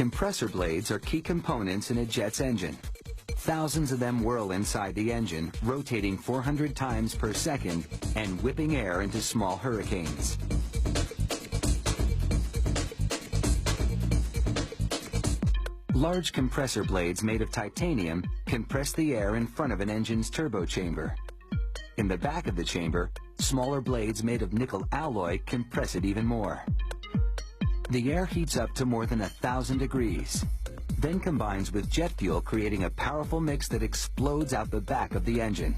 Compressor blades are key components in a jet's engine. Thousands of them whirl inside the engine, rotating 400 times per second and whipping air into small hurricanes. Large compressor blades made of titanium compress the air in front of an engine's turbo chamber. In the back of the chamber, smaller blades made of nickel alloy compress it even more. The air heats up to more than 1,000 degrees, then combines with jet fuel, creating a powerful mix that explodes out the back of the engine.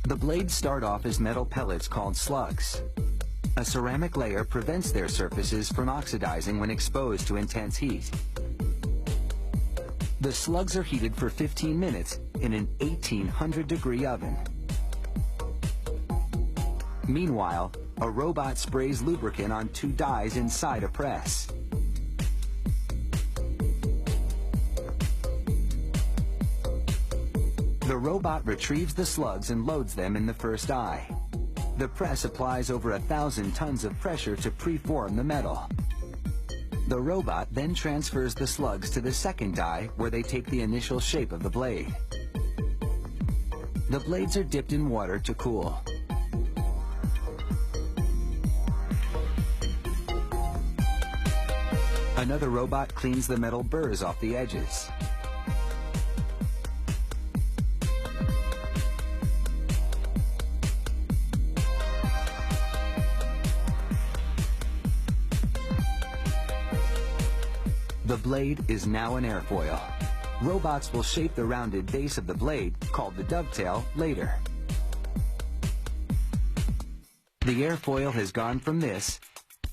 The blades start off as metal pellets called slugs. A ceramic layer prevents their surfaces from oxidizing when exposed to intense heat. The slugs are heated for 15 minutes in an 1,800-degree oven. Meanwhile, a robot sprays lubricant on two dies inside a press. The robot retrieves the slugs and loads them in the first die. The press applies over 1,000 tons of pressure to preform the metal. The robot then transfers the slugs to the second die, where they take the initial shape of the blade. The blades are dipped in water to cool. Another robot cleans the metal burrs off the edges. The blade is now an airfoil. Robots will shape the rounded base of the blade, called the dovetail, later. The airfoil has gone from this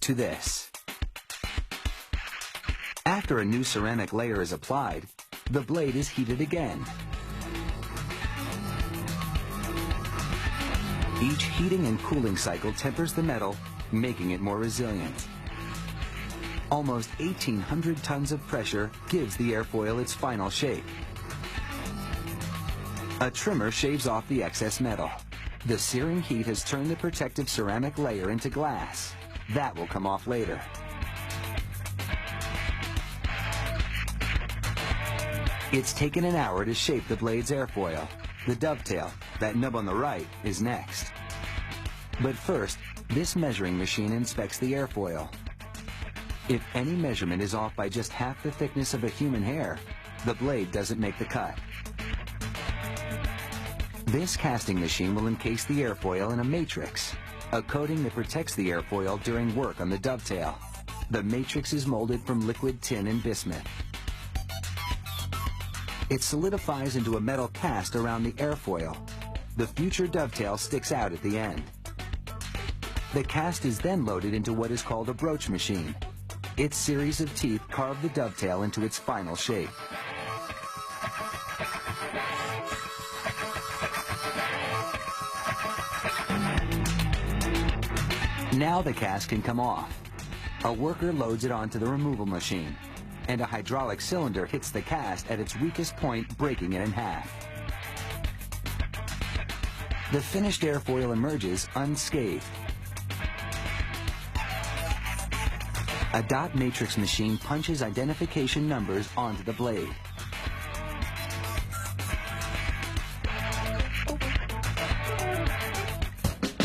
to this. After a new ceramic layer is applied, the blade is heated again. Each heating and cooling cycle tempers the metal, making it more resilient. Almost 1,800 tons of pressure gives the airfoil its final shape. A trimmer shaves off the excess metal. The searing heat has turned the protective ceramic layer into glass. That will come off later. It's taken an hour to shape the blade's airfoil. The dovetail, that nub on the right, is next. But first, this measuring machine inspects the airfoil. If any measurement is off by just half the thickness of a human hair, the blade doesn't make the cut. This casting machine will encase the airfoil in a matrix, a coating that protects the airfoil during work on the dovetail. The matrix is molded from liquid tin and bismuth. It solidifies into a metal cast around the airfoil. The future dovetail sticks out at the end. The cast is then loaded into what is called a broach machine. Its series of teeth carve the dovetail into its final shape. Now the cast can come off. A worker loads it onto the removal machine, and a hydraulic cylinder hits the cast at its weakest point, breaking it in half. The finished airfoil emerges unscathed. A dot matrix machine punches identification numbers onto the blade.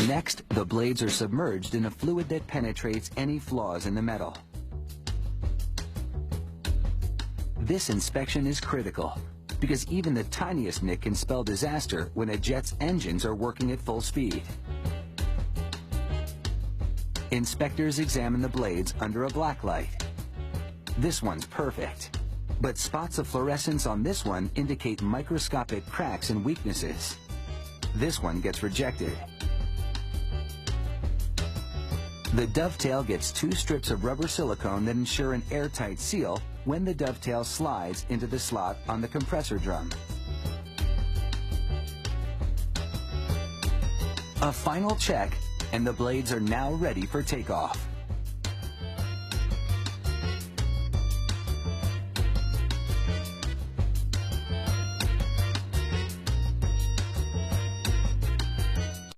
Next, the blades are submerged in a fluid that penetrates any flaws in the metal. This inspection is critical, because even the tiniest nick can spell disaster when a jet's engines are working at full speed. Inspectors examine the blades under a black light. This one's perfect, but spots of fluorescence on this one indicate microscopic cracks and weaknesses. This one gets rejected. The dovetail gets 2 strips of rubber silicone that ensure an airtight seal when the dovetail slides into the slot on the compressor drum. A final check, and the blades are now ready for takeoff.